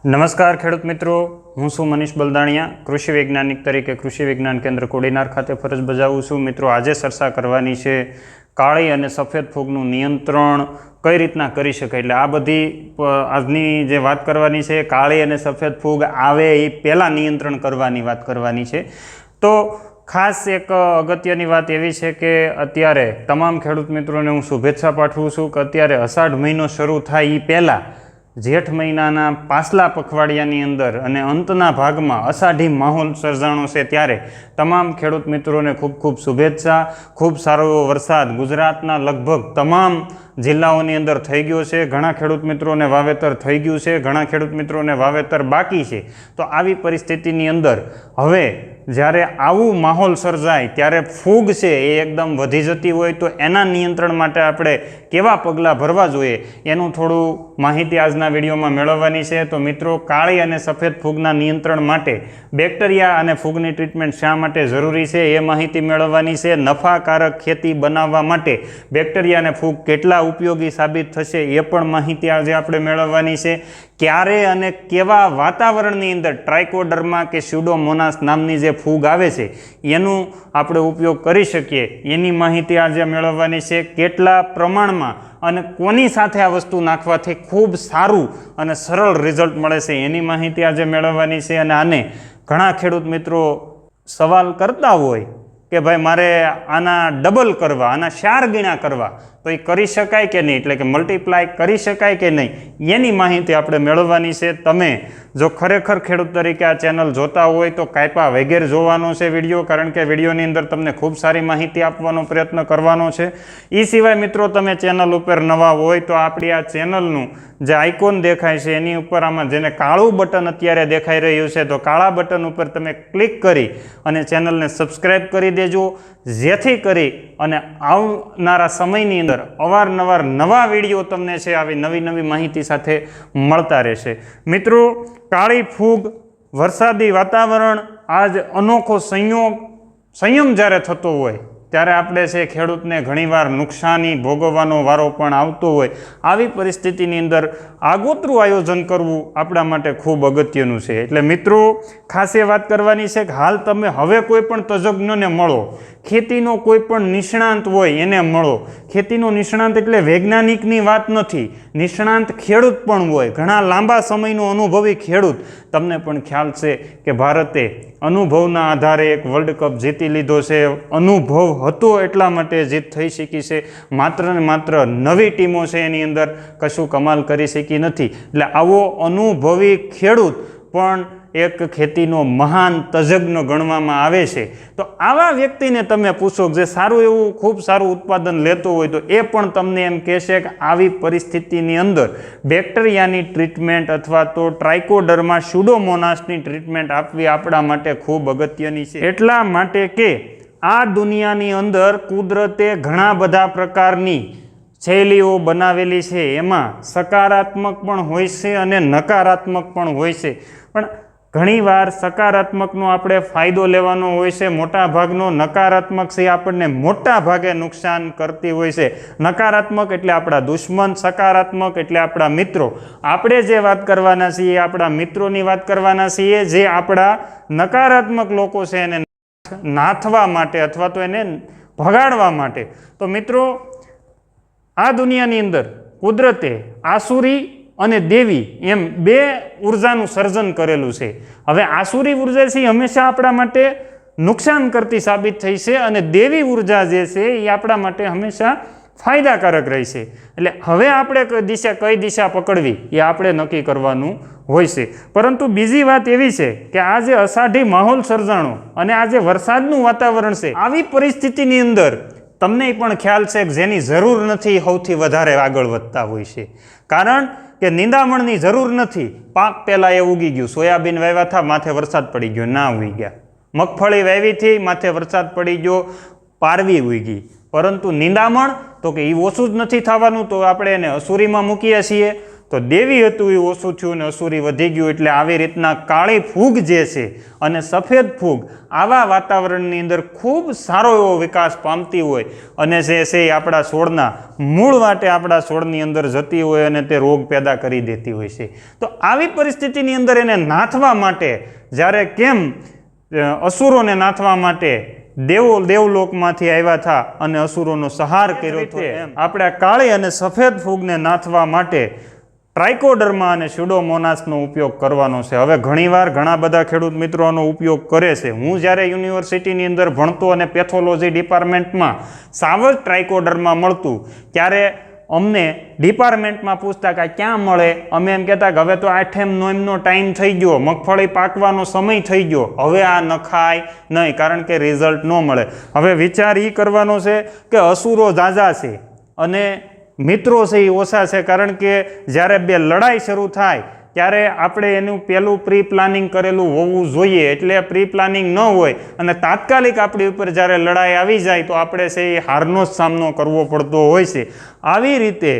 નમસ્કાર ખેડૂત મિત્રો, હું છું મનીષ બલદાણિયા, કૃષિ વૈજ્ઞાનિક તરીકે કૃષિ વિજ્ઞાન કેન્દ્ર કોડીનાર ખાતે ફરજ બજાવું છું. મિત્રો, આજે ચર્ચા કરવાની છે કાળી અને સફેદ ફૂગનું નિયંત્રણ કઈ રીતના કરી શકાય. એટલે આ બધી આજની જે વાત કરવાની છે, કાળી અને સફેદ ફૂગ આવે એ પહેલાં નિયંત્રણ કરવાની વાત કરવાની છે. તો ખાસ એક અગત્યની વાત એવી છે કે અત્યારે તમામ ખેડૂત મિત્રોને હું શુભેચ્છા પાઠવું છું કે અત્યારે અષાઢ મહિનો શરૂ થાય એ પહેલાં જેઠ મહિનાના પાછલા પખવાડિયાની અંદર અને અંતના ભાગમાં અષાઢી માહોલ સર્જાણો છે. ત્યારે તમામ ખેડૂત મિત્રોને ખૂબ ખૂબ શુભેચ્છા. ખૂબ સારો એવો વરસાદ ગુજરાતના લગભગ તમામ જિલ્લાઓની અંદર થઈ ગયો છે. ઘણા ખેડૂત મિત્રોને વાવેતર થઈ ગયું છે, ઘણા ખેડૂત મિત્રોને વાવેતર બાકી છે. તો આવી પરિસ્થિતિની અંદર હવે જ્યારે આવું માહોલ સર્જાય ત્યારે ફૂગ છે એ એકદમ વધી જતી હોય તો એના નિયંત્રણ માટે આપણે કેવા પગલાં ભરવા જોઈએ એનું થોડું માહિતી આજના વિડીયોમાં મેળવવાની છે. તો મિત્રો, કાળી અને સફેદ ફૂગના નિયંત્રણ માટે બેક્ટેરિયા અને ફૂગની ટ્રીટમેન્ટ શા માટે જરૂરી છે એ માહિતી મેળવવાની છે. નફાકારક ખેતી બનાવવા માટે બેક્ટેરિયા અને ફૂગ કેટલા ઉપયોગી સાબિત થશે એ પણ માહિતી આજે આપણે મેળવવાની છે. ક્યારે અને કેવા વાતાવરણની અંદર ટ્રાઇકોડર્મા કે સ્યુડોમોનાસ નામની જે ફૂગ આવે છે એનું આપણે ઉપયોગ કરી શકીએ એની માહિતી આજે મેળવવાની છે. કેટલા પ્રમાણમાં અને કોની સાથે આ વસ્તુ નાખવાથી ખૂબ સારું અને સરળ રિઝલ્ટ મળે છે એની માહિતી આજે મેળવવાની છે. અને આને ઘણા ખેડૂત મિત્રો સવાલ કરતા હોય કે ભાઈ મારે આના ડબલ કરવા, આના 4 ગણા કરવા, તો એ કરી શકાય કે નહીં, એટલે કે મલ્ટીપ્લાય કરી શકાય કે નહીં એની માહિતી આપણે મેળવવાની છે. તમે જો ખરેખર ખેડૂત તરીકે આ ચેનલ જોતા હોય તો કાયપા વગેરે જોવાનો છે વિડીયો, કારણ કે વિડીયોની અંદર તમને ખૂબ સારી માહિતી આપવાનો પ્રયત્ન કરવાનો છે. એ સિવાય મિત્રો, તમે ચેનલ ઉપર નવા હોય તો આપણી આ ચેનલનું જે આઇકોન દેખાય છે એની ઉપર આમાં જેને કાળું બટન અત્યારે દેખાઈ રહ્યું છે તો કાળા બટન ઉપર તમે ક્લિક કરી અને ચેનલને સબસ્ક્રાઈબ કરી દેજો, જેથી કરી અને આવનારા સમયની અંદર અવારનવાર નવા વિડીયો તમને છે આવી નવી નવી માહિતી સાથે મળતા રહેશે. મિત્રો, કાળી ફૂગ, વરસાદી વાતાવરણ, આજ અનોખો સંયમ જ્યારે થતો હોય ત્યારે આપણે છે ખેડૂતને ઘણીવાર નુકસાની ભોગવવાનો વારો પણ આવતો હોય. આવી પરિસ્થિતિની અંદર આગોતરું આયોજન કરવું આપણા માટે ખૂબ અગત્યનું છે. એટલે મિત્રો, ખાસ એ વાત કરવાની છે કે હાલ તમે હવે કોઈ પણ તજજ્ઞને મળો, ખેતીનો કોઈ પણ નિષ્ણાંત હોય એને મળો. ખેતીનો નિષ્ણાંત એટલે વૈજ્ઞાનિકની વાત નથી, નિષ્ણાંત ખેડૂત પણ હોય, ઘણા લાંબા સમયનો અનુભવી ખેડૂત. તમને પણ ખ્યાલ છે કે ભારતે અનુભવના આધારે એક વર્લ્ડ કપ જીતી લીધો છે. અનુભવ હતો એટલા માટે જીત થઈ શકી છે. માત્ર ને માત્ર નવી ટીમો છે એની અંદર કશું કમાલ કરી શકી નથી. એટલે આવો અનુભવી ખેડૂત પણ એક ખેતીનો મહાન તજજ્ઞ ગણવામાં આવે છે. તો આવા વ્યક્તિને તમે પૂછો જે સારું એવું ખૂબ સારું ઉત્પાદન લેતો હોય તો એ પણ તમને એમ કહેશે કે આવી પરિસ્થિતિની અંદર બેક્ટેરિયાની ટ્રીટમેન્ટ અથવા તો ટ્રાઇકોડર્મા સ્યુડોમોનાસની ટ્રીટમેન્ટ આપવી આપણા માટે ખૂબ અગત્યની છે. એટલા માટે કે આ દુનિયાની અંદર કુદરતે ઘણા બધા પ્રકારની શૈલીઓ બનાવેલી છે. એમાં સકારાત્મક પણ હોય છે અને નકારાત્મક પણ હોય છે. પણ ઘણીવાર સકારાત્મકનો આપણે ફાયદો લેવાનો હોય છે, મોટા ભાગનો નકારાત્મક છે આપણને મોટા ભાગે નુકસાન કરતી હોય છે. નકારાત્મક એટલે આપણા દુશ્મન, સકારાત્મક એટલે આપણા મિત્રો. આપણે જે વાત કરવાના છીએ આપણા મિત્રોની વાત કરવાના છીએ, જે આપણા નકારાત્મક લોકો છે એને નાથવા માટે અથવા તો એને ભગાડવા માટે. તો મિત્રો, આ દુનિયાની અંદર કુદરતે આસુરી અને દેવી એમ 2 ઉર્જાનું સર્જન કરેલું છે. હવે આસુરી ઉર્જા છે હંમેશા આપણા માટે નુકસાન કરતી સાબિત થઈ છે અને દેવી ઉર્જા જે છે એ આપણા માટે હંમેશા ફાયદાકારક રહી છે. એટલે હવે આપણે કઈ દિશા પકડવી એ આપણે નક્કી કરવાનું હોય છે. પરંતુ બીજી વાત એવી છે કે આ જે અષાઢી માહોલ સર્જાણો અને આ જે વરસાદનું વાતાવરણ છે, આવી પરિસ્થિતિની અંદર તમને પણ ખ્યાલ છે કે જેની જરૂર નથી સૌથી વધારે આગળ વધતા હોય છે. કારણ કે નિંદામણની જરૂર નથી, પાક પહેલાં એ ઉગી ગયું. સોયાબીન વાવ્યા હતા, માથે વરસાદ પડી ગયો, ના ઉગી ગયા. મગફળી વાવી હતી, માથે વરસાદ પડી ગયો, પારવી ઉગી. પરંતુ નિંદામણ તો કે એ ઓછું જ નથી થવાનું, તો આપણે એને અસુરીમાં મૂકીએ છીએ. તો દેવી હતું એ ઓછું થયું અને અસુરી વધી ગયું. એટલે આવી રીતના કાળી ફૂગ જે છે અને સફેદ ફૂગ આવા વાતાવરણની અંદર ખૂબ સારો એવો વિકાસ પામતી હોય અને જે છે એ આપણા છોડના મૂળ માટે આપણા છોડની અંદર જતી હોય અને તે રોગ પેદા કરી દેતી હોય છે. તો આવી પરિસ્થિતિની અંદર એને નાથવા માટે જ્યારે કેમ અસુરોને નાથવા માટે દેવલોકમાંથી આવ્યા હતા અને અસુરોનો સંહાર કર્યો હતો, આપણે કાળી અને સફેદ ફૂગને નાથવા માટે ટ્રાઇકોડર્મા અને સ્યુડોમોનાસનો ઉપયોગ કરવાનો છે. હવે ઘણીવાર ઘણા બધા ખેડૂત મિત્રો આનો ઉપયોગ કરે છે. હું જ્યારે યુનિવર્સિટીની અંદર ભણતો અને પેથોલોજી ડિપાર્ટમેન્ટમાં સાવ જ ટ્રાઇકોડર્મા મળતું ત્યારે અમને ડિપાર્ટમેન્ટમાં પૂછતા કે ક્યાં મળે. અમે એમ કહેતા કે હવે તો 8 નોમનો ટાઈમ થઈ ગયો, મગફળી પાકવાનો સમય થઈ ગયો, હવે આ નખાય નહીં, કારણ કે રિઝલ્ટ ન મળે. હવે વિચાર એ કરવાનો છે કે અસુરો ઝાઝા છે અને મિત્રો છે એ ઓછા છે, કારણ કે જ્યારે બે લડાઈ શરૂ થાય ત્યારે આપણે એનું પહેલું પ્રી પ્લાનિંગ કરેલું હોવું જોઈએ. એટલે પ્રી પ્લાનિંગ ન હોય અને તાત્કાલિક આપણી ઉપર જ્યારે લડાઈ આવી જાય તો આપણે છે એ હારનો જ સામનો કરવો પડતો હોય છે. આવી રીતે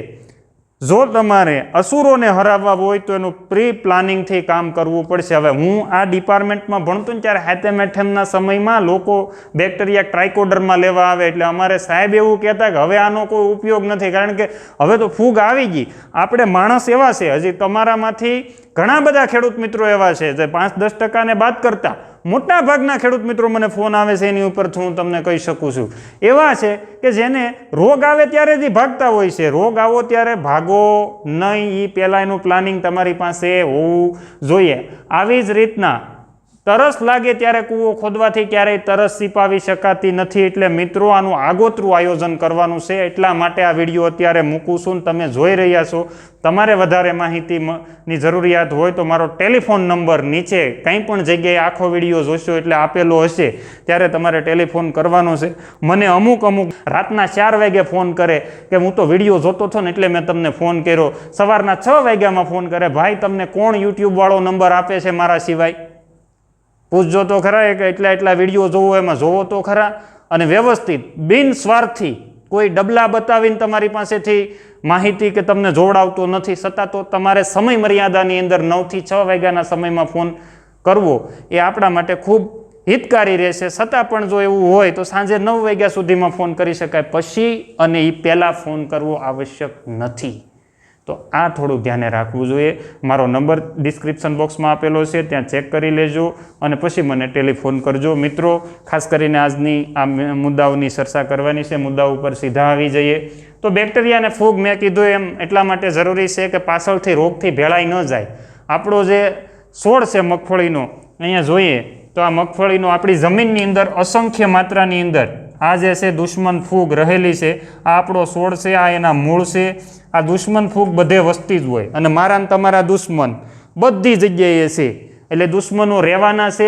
જો તમારે અસુરોને હરાવવા હોય તો એનું પ્રી પ્લાનિંગથી કામ કરવું પડશે. હવે હું આ ડિપાર્ટમેન્ટમાં ભણતો ને ત્યારે 7મ સમયમાં લોકો બેક્ટેરિયા ટ્રાઇકોડર્મા લેવા આવે એટલે અમારે સાહેબ એવું કહેતા કે હવે આનો કોઈ ઉપયોગ નથી, કારણ કે હવે તો ફૂગ આવી ગઈ. આપણે માણસ એવા છે, હજી તમારામાંથી ઘણા બધા ખેડૂત મિત્રો એવા છે જે 5-10% બાદ કરતા મોટા ભાગના ખેડૂત મિત્રો મને ફોન આવે છે, એની ઉપરથી હું તમને કહી શકું છું, એવા છે કે જેને રોગ આવે ત્યારે જ ભાગતા હોય છે. રોગ આવો ત્યારે ભાગો નહીં, એ પહેલાં એનું પ્લાનિંગ તમારી પાસે હોવું જોઈએ. આવી જ રીતના તરસ લાગે ત્યારે કૂવો ખોદવાથી ક્યારેય તરસ સિપાવી શકાતી નથી. એટલે મિત્રો આનું આગોતરું આયોજન કરવાનું છે. એટલા માટે આ વિડીયો અત્યારે મૂકું છું. તમે જોઈ રહ્યા છો. તમારે વધારે માહિતીની જરૂરિયાત હોય તો મારો ટેલિફોન નંબર નીચે કંઈ પણ જગ્યાએ આખો વિડીયો જોશો એટલે આપેલો હશે, ત્યારે તમારે ટેલિફોન કરવાનો છે. મને અમુક રાતના 4 વાગે ફોન કરે કે હું તો વિડીયો જોતો હતો ને એટલે મેં તમને ફોન કર્યો. સવારના 6 વાગ્યામાં ફોન કરે, ભાઈ તમને કોણ યુટ્યુબ વાળો નંબર આપે છે મારા સિવાય? પૂછજો તો ખરા કે એટલા વિડીયો જોવો, એમાં જોવો તો ખરા. અને વ્યવસ્થિત બિનસ્વાર્થી કોઈ ડબલા બતાવીને તમારી પાસેથી માહિતી કે તમને જોવડાવતો નથી, છતાં તો તમારે સમય મર્યાદાની અંદર 9 થી 6 વાગ્યાના સમયમાં ફોન કરવો એ આપણા માટે ખૂબ હિતકારી રહેશે. છતાં પણ જો એવું હોય તો સાંજે 9 વાગ્યા સુધીમાં ફોન કરી શકાય, પછી અને એ પહેલાં ફોન કરવો આવશ્યક નથી. તો આ થોડું ધ્યાને રાખવું જોઈએ. મારો નંબર ડિસ્ક્રિપ્શન બોક્સમાં આપેલો છે, ત્યાં ચેક કરી લેજો અને પછી મને ટેલિફોન કરજો. મિત્રો, ખાસ કરીને આજની આ મુદ્દાઓની ચર્ચા કરવાની છે. મુદ્દા ઉપર સીધા આવી જઈએ તો બેક્ટેરિયા અને ફૂગ મેં કીધું એમ એટલા માટે જરૂરી છે કે પાછળથી રોગથી ભેળાઈ ન જાય. આપણો જે છોડ છે મગફળીનો, અહીંયા જોઈએ તો આ મગફળીનો આપણી જમીનની અંદર અસંખ્ય માત્રાની અંદર આ જે છે દુશ્મન ફૂગ રહેલી છે. આ આપણો છોડ છે, આ એના મૂળ છે. આ દુશ્મન ફૂગ બધે વસતી જ હોય અને મારા ને તમારા દુશ્મન બધી જગ્યાએ છે. એટલે દુશ્મનો રહેવાના છે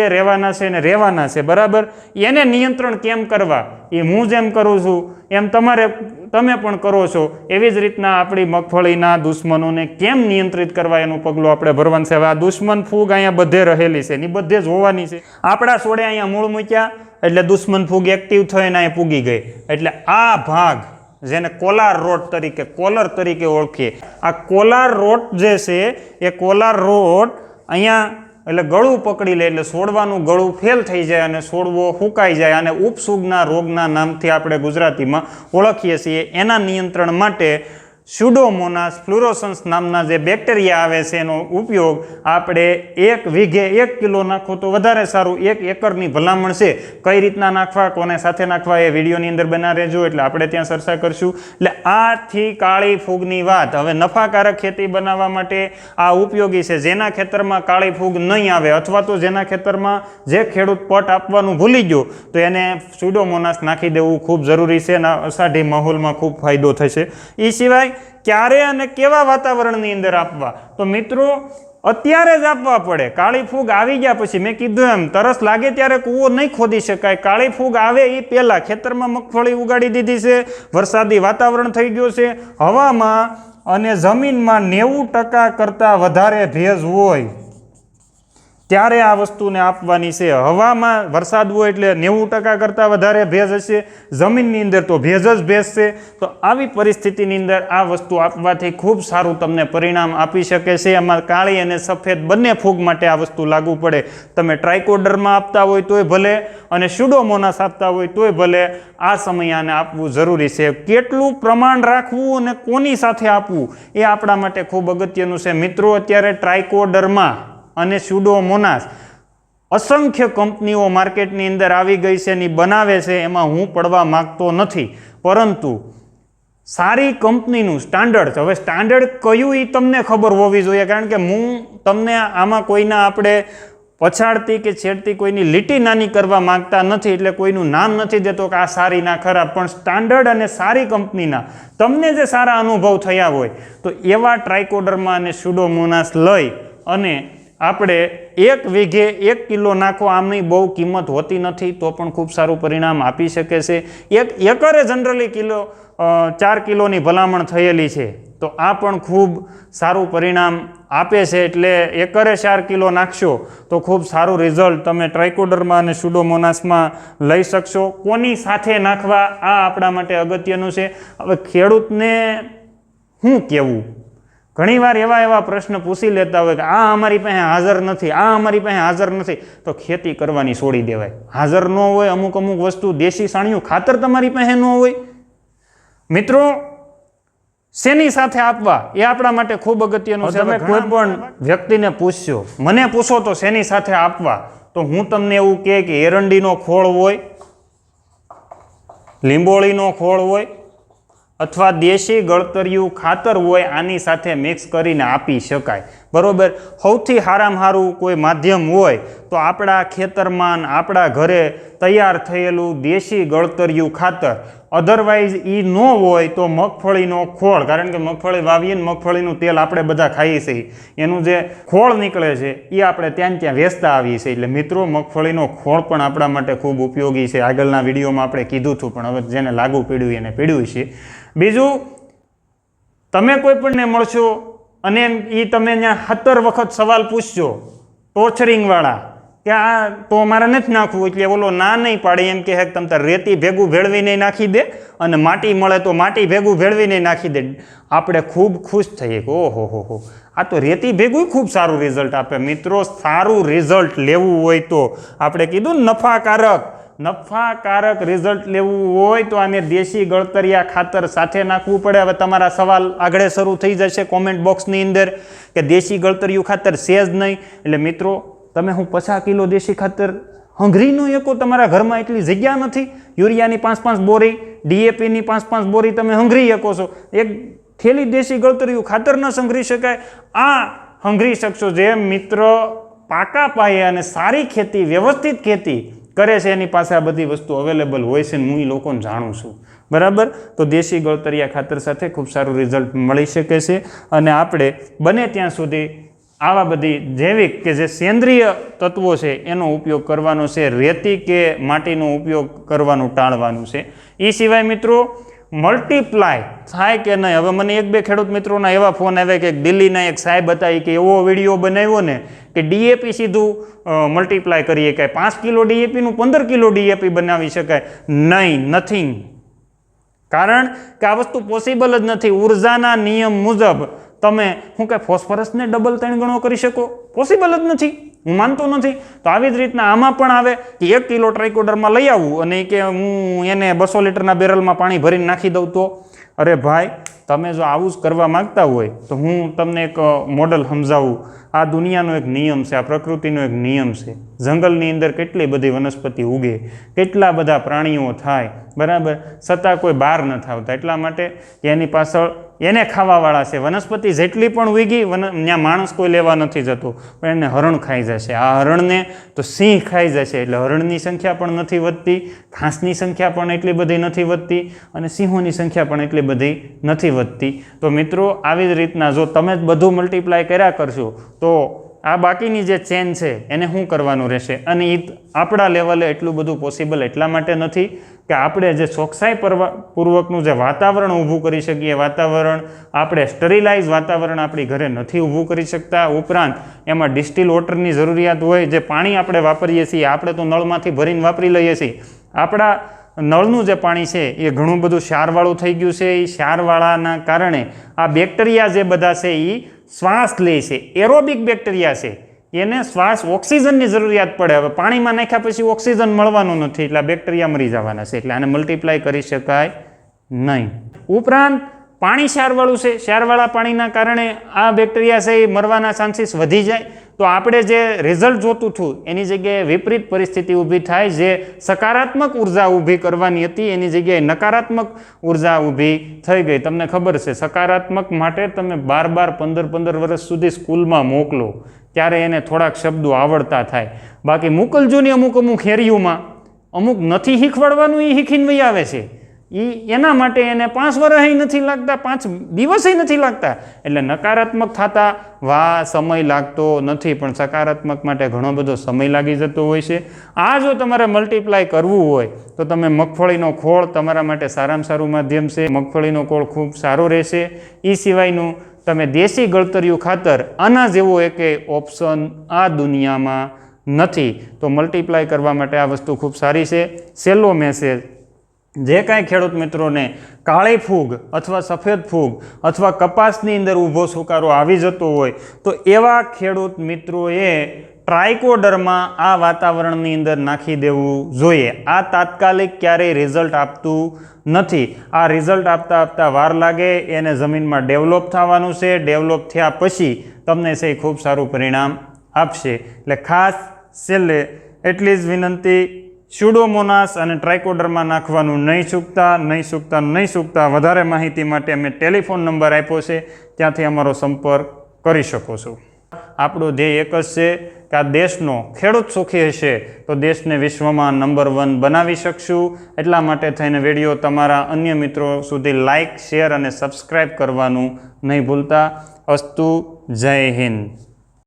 ને રહેવાના છે, બરાબર. એને નિયંત્રણ કેમ કરવા એ હું જેમ કરું છું એમ તમે પણ કરો છો. એવી જ રીતના આપણી મગફળીના દુશ્મનોને કેમ નિયંત્રિત કરવા એનું પગલું આપણે ભરવાનું છે. હવે આ દુશ્મન ફૂગ અહીંયા બધે રહેલી છે, એની બધે જ હોવાની છે. આપણા છોડે અહીંયા મૂળ મૂક્યા એટલે દુશ્મન ફૂગ એક્ટિવ થઈને અહીંયા પૂગી ગઈ. એટલે આ ભાગ જેને કોલાર કોલર તરીકે ઓળખીએ, આ કોલાર રોટ જે છે એ કોલાર રોટ અહીંયા એટલે ગળું પકડી લે એટલે છોડવાનું ગળું ફેલ થઈ જાય અને છોડવો ફૂંકાઈ જાય અને ઉપસુગના રોગના નામથી આપણે ગુજરાતીમાં ઓળખીએ છીએ. એના નિયંત્રણ માટે સ્યુડોમોનાસ ફ્લુરોસન્સ નામના જે બેક્ટેરિયા આવે છે એનો ઉપયોગ આપણે 1 વીઘે 1 કિલો નાખો તો વધારે સારું. 1 એકરની ભલામણ છે. કઈ રીતના નાખવા, કોને સાથે નાખવા એ વિડીયોની અંદર બના રહેજો, એટલે આપણે ત્યાં ચર્ચા કરશું. એટલે આથી કાળી ફૂગની વાત. હવે નફાકારક ખેતી બનાવવા માટે આ ઉપયોગી છે. જેના ખેતરમાં કાળી ફૂગ નહીં આવે અથવા તો જેના ખેતરમાં જે ખેડૂત પટ આપવાનું ભૂલી ગયો તો એને સ્યુડોમોનાસ નાખી દેવું ખૂબ જરૂરી છે અને અષાઢી માહોલમાં ખૂબ ફાયદો થશે. એ સિવાય ક્યારે અને કેવા વાતાવરણની અંદર આપવા, તો મિત્રો અત્યારે જ આપવા પડે. કાળી ફૂગ આવી ગયા પછી મેં કીધું એમ તરસ લાગે ત્યારે કૂવો નહીં ખોદી શકાય. કાળી ફૂગ આવે એ પહેલાં ખેતરમાં મગફળી ઉગાડી દીધી છે, વરસાદી વાતાવરણ થઈ ગયું છે, હવામાં અને જમીનમાં 90% કરતાં વધારે ભેજ હોય ત્યારે આ વસ્તુને આપવાની છે. હવામાં વરસાદ હોય એટલે 90% કરતાં વધારે ભેજ હશે, જમીનની અંદર તો ભેજ જ ભેજ છે. તો આવી પરિસ્થિતિની અંદર આ વસ્તુ આપવાથી ખૂબ સારું તમને પરિણામ આપી શકે છે. એમાં કાળી અને સફેદ બંને ફૂગ માટે આ વસ્તુ લાગુ પડે. તમે ટ્રાઇકોડર્મા આપતા હોય તોય ભલે અને સ્યુડોમોનાસ આપતા હોય તોય ભલે, આ સમયે આને આપવું જરૂરી છે. કેટલું પ્રમાણ રાખવું અને કોની સાથે આપવું એ આપણા માટે ખૂબ અગત્યનું છે. મિત્રો, અત્યારે ટ્રાઇકોડર્મા અને સ્યુડોમોનાસ અસંખ્ય કંપનીઓ માર્કેટની અંદર આવી ગઈ છે અને બનાવે છે. એમાં હું પડવા માગતો નથી, પરંતુ સારી કંપનીનું સ્ટાન્ડર્ડ, હવે સ્ટાન્ડર્ડ કયું એ તમને ખબર હોવી જોઈએ. કારણ કે હું તમને આમાં કોઈના આપણે પછાડતી કે છેડતી કોઈની લીટી નાની કરવા માંગતા નથી, એટલે કોઈનું નામ નથી દેતો કે આ સારી ના ખરાબ, પણ સ્ટાન્ડર્ડ અને સારી કંપનીના તમને જે સારા અનુભવ થયા હોય તો એવા ટ્રાઇકોડર્મા અને સ્યુડોમોનાસ લઈ અને આપણે 1 વીઘે 1 કિલો નાખો. આમની બહુ કિંમત હોતી નથી તો પણ ખૂબ સારું પરિણામ આપી શકે છે. 1 એકરે જનરલી 4 કિલોની ભલામણ થયેલી છે, તો આ પણ ખૂબ સારું પરિણામ આપે છે. એટલે એકરે 4 કિલો નાખશો તો ખૂબ સારું રિઝલ્ટ તમે ટ્રાઇકોડર્મા અને સ્યુડોમોનાસમાં લઈ શકશો. કોની સાથે નાખવા આ આપણા માટે અગત્યનું છે. હવે ખેડૂતને શું કહેવું, ઘણીવાર એવા પ્રશ્ન પૂછી લેતા હોય કે આ અમારી પાસે હાજર નથી, આ અમારી પાસે હાજર નથી, તો ખેતી કરવાની છોડી દેવાય. હાજર ન હોય અમુક વસ્તુ, દેશી સાણિયું ખાતર તમારી પાસે ન હોય. મિત્રો, શેની સાથે આપવા એ આપણા માટે ખૂબ અગત્યનું છે. તમે કોઈ પણ વ્યક્તિને પૂછશો, મને પૂછો તો શેની સાથે આપવા, તો હું તમને એવું કહે કે એરંડીનો ખોળ હોય, લીંબોળીનો ખોળ હોય અથવા દેશી ગળતરિયું ખાતર હોય, આની સાથે મિક્સ કરીને આપી શકાય. બરોબર. સૌથી સારામાં સારું કોઈ માધ્યમ હોય તો આપણા ખેતરમાં આપણા ઘરે તૈયાર થયેલું દેશી ગળતરિયું ખાતર. અધરવાઇઝ એ ન હોય તો મગફળીનો ખોળ, કારણ કે મગફળી વાવીએ ને મગફળીનું તેલ આપણે બધા ખાઈએ છીએ, એનું જે ખોળ નીકળે છે એ આપણે ત્યાં વેચતા આવીએ છીએ. એટલે મિત્રો, મગફળીનો ખોળ પણ આપણા માટે ખૂબ ઉપયોગી છે. આગળના વિડીયોમાં આપણે કીધું હતું, પણ હવે જેને લાગુ પડ્યું એને પડ્યું છે. બીજું, તમે કોઈ પણને મળશો અને એ તમે ત્યાં 17 વખત સવાલ પૂછશો ટોર્ચરિંગવાળા કે આ તો અમારે નથી નાખવું, એટલે ઓલો ના નહીં પાડે, એમ કે તમે તાર રેતી ભેગું ભેળવીને નાખી દે અને માટી મળે તો માટી ભેગું ભેળવીને નાખી દે. આપણે ખૂબ ખુશ થઈએ કે ઓહો, આ તો રેતી ભેગું ખૂબ સારું રિઝલ્ટ આપે. મિત્રો, સારું રિઝલ્ટ લેવું હોય તો આપણે કીધું નફાકારક રિઝલ્ટ લેવું હોય તો આને દેશી ગળતરિયા ખાતર સાથે નાખવું પડે. હવે તમારા સવાલ આગળ શરૂ થઈ જશે કોમેન્ટ બોક્સની અંદર કે દેશી ગળતરિયું ખાતર છે જ નહીં. એટલે મિત્રો, તમે હું 50 કિલો દેશી ખાતર હંગરી ન એકો, તમારા ઘરમાં એટલી જગ્યા નથી. યુરિયાની 5-5 બોરી, DAPની 5-5 બોરી તમે હંગરી શકો છો. એક થેલી દેશી ગળતરિયું ખાતર ન સંઘરી શકાય? આ હંગરી શકશો. જે મિત્ર પાકા પાયે અને સારી ખેતી, વ્યવસ્થિત ખેતી કરે છે, એની પાસે આ બધી વસ્તુ અવેલેબલ હોય છે ને હું એ લોકોને જાણું છું. બરાબર. તો દેશી ગળતરિયા ખાતર સાથે ખૂબ સારું રિઝલ્ટ મળી શકે છે. અને આપણે બને ત્યાં સુધી આવા બધી જૈવિક કે જે સેન્દ્રિય તત્વો છે એનો ઉપયોગ કરવાનો છે. રેતી કે માટીનો ઉપયોગ કરવાનું ટાળવાનું છે. એ સિવાય મિત્રો, મલ્ટીપ્લાય થાય કે નહીં. હવે મને 1-2 ખેડૂત મિત્રોના એવા ફોન આવે કે દિલ્હીના એક સાહેબ હતા, કે એવો વિડીયો બનાવ્યો ને કે DAP સીધું મલ્ટીપ્લાય કરીએ કે 5 કિલો DAPનું 15 કિલો DAP બનાવી શકાય. નહીં, નથિંગ. કારણ કે આ વસ્તુ પોસિબલ જ નથી. ઉર્જાના નિયમ મુજબ તમે શું કે ફોસ્ફરસને ડબલ 3 ગણો કરી શકો? પોસિબલ જ નથી. હું માનતો નથી. તો આવી જ રીતના આમાં પણ આવે કે 1 કિલો ટ્રાઇકોડર્મા લઈ આવું અને કે હું એને 200 લીટરના બેરલમાં પાણી ભરીને નાખી દઉં તો? અરે ભાઈ, તમે જો આવું જ કરવા માગતા હોય તો હું તમને એક મોડલ સમજાવું. આ દુનિયાનો એક નિયમ છે, આ પ્રકૃતિનો એક નિયમ છે. જંગલની અંદર કેટલી બધી વનસ્પતિ ઉગે, કેટલા બધા પ્રાણીઓ થાય, બરાબર, છતાં કોઈ બહાર ન આવતા. એટલા માટે એની પાછળ એને ખાવાવાળા છે. વનસ્પતિ જેટલી પણ ઉગી, ત્યાં માણસ કોઈ લેવા નથી જતો, પણ એને હરણ ખાઈ જશે. આ હરણને તો સિંહ ખાઈ જશે. એટલે હરણની સંખ્યા પણ નથી વધતી, ઘાસની સંખ્યા પણ એટલી બધી નથી વધતી અને સિંહોની સંખ્યા પણ એટલી બધી નથી વધતી. તો મિત્રો, આવી જ રીતના જો તમે જ બધું મલ્ટીપ્લાય કર્યા કરશો તો આ બાકીની જે ચેન છે એને શું કરવાનું રહેશે. અને એ આપણા લેવલે એટલું બધું પોસિબલ એટલા માટે નથી કે આપણે જે ચોકસાઈ પૂર્વકનું જે વાતાવરણ ઊભું કરી શકીએ, વાતાવરણ આપણે સ્ટરીલાઇઝ વાતાવરણ આપણી ઘરે નથી ઊભું કરી શકતા. ઉપરાંત એમાં ડિસ્ટિલ વોટરની જરૂરિયાત હોય. જે પાણી આપણે વાપરીએ છીએ, આપણે તો નળમાંથી ભરીને વાપરી લઈએ છીએ. આપણા નળનું જે પાણી છે એ ઘણું બધું ક્ષારવાળું થઈ ગયું છે. એ ક્ષારવાળાના કારણે આ બેક્ટેરિયા જે બધા છે એ શ્વાસ લે છે. એરોબિક બેક્ટેરિયા છે, એને શ્વાસ ઓક્સિજનની જરૂરિયાત પડે. હવે પાણીમાં નાખ્યા પછી ઓક્સિજન મળવાનું નથી, એટલે આ બેક્ટેરિયા મરી જવાના છે. એટલે આને મલ્ટીપ્લાય કરી શકાય નહીં. ઉપરાંત પાણી ક્ષારવાળું છે. ક્ષારવાળા પાણીના કારણે આ બેક્ટેરિયા છે એ મરવાના ચાન્સીસ વધી જાય. તો આપણે જે રિઝલ્ટ જોતું હતું એની જગ્યાએ વિપરીત પરિસ્થિતિ ઊભી થાય. જે સકારાત્મક ઉર્જા ઊભી કરવાની હતી એની જગ્યાએ નકારાત્મક ઉર્જા ઊભી થઈ ગઈ. તમને ખબર છે, સકારાત્મક માટે તમે 12-15 વર્ષ સુધી સ્કૂલમાં મોકલો ત્યારે એને થોડાક શબ્દો આવડતા થાય. બાકી મોકલજો ને અમુક હેરિયુમાં અમુક નથી શીખવાડવાનું, એ શીખીને વહી આવે છે. એના માટે એને 5 વર્ષ નથી લાગતા, 5 દિવસ નથી લાગતા. એટલે નકારાત્મક થતા સમય લાગતો નથી, પણ સકારાત્મક માટે ઘણો બધો સમય લાગી જતો હોય છે. આ જો તમારે મલ્ટીપ્લાય કરવું હોય તો તમે મગફળીનો ખોળ તમારા માટે સારામાં સારું માધ્યમ છે. મગફળીનો ખોળ ખૂબ સારો રહેશે. એ સિવાયનું તમે દેશી ગળતરિયું ખાતર, આના જેવો એક ઓપ્શન આ દુનિયામાં નથી. તો મલ્ટીપ્લાય કરવા માટે આ વસ્તુ ખૂબ સારી છે. છેલ્લો મેસેજ, જે કાંઈ ખેડૂત મિત્રોને કાળી ફૂગ અથવા સફેદ ફૂગ અથવા કપાસની અંદર ઊભો સુકારો આવી જતો હોય તો એવા ખેડૂત મિત્રોએ ટ્રાઇકોડર્મા આ વાતાવરણની અંદર નાખી દેવું જોઈએ. આ તાત્કાલિક ક્યારેય રિઝલ્ટ આપતું નથી. આ રિઝલ્ટ આપતા વાર લાગે. એને જમીનમાં ડેવલપ થવાનું છે. ડેવલપ થયા પછી તમને છે ખૂબ સારું પરિણામ આપશે. એટલે ખાસ છેલ્લે એટલી જ વિનંતી, સ્યુડોમોનાસ અને ટ્રાઇકોડર્મા નાખવાનું નહીં ચૂકતા. વધારે માહિતી માટે અમે ટેલિફોન નંબર આપ્યો છે, ત્યાંથી અમારો સંપર્ક કરી શકો છો. આપણો ધ્યેય એક જ છે કે આ દેશનો ખેડૂત સુખી હશે તો દેશને વિશ્વમાં નંબર 1 બનાવી શકશું. એટલા માટે થઈને વિડીયો તમારા અન્ય મિત્રો સુધી લાઇક, શેર અને સબસ્ક્રાઈબ કરવાનું નહીં ભૂલતા. અસ્તુ. જય હિન્દ.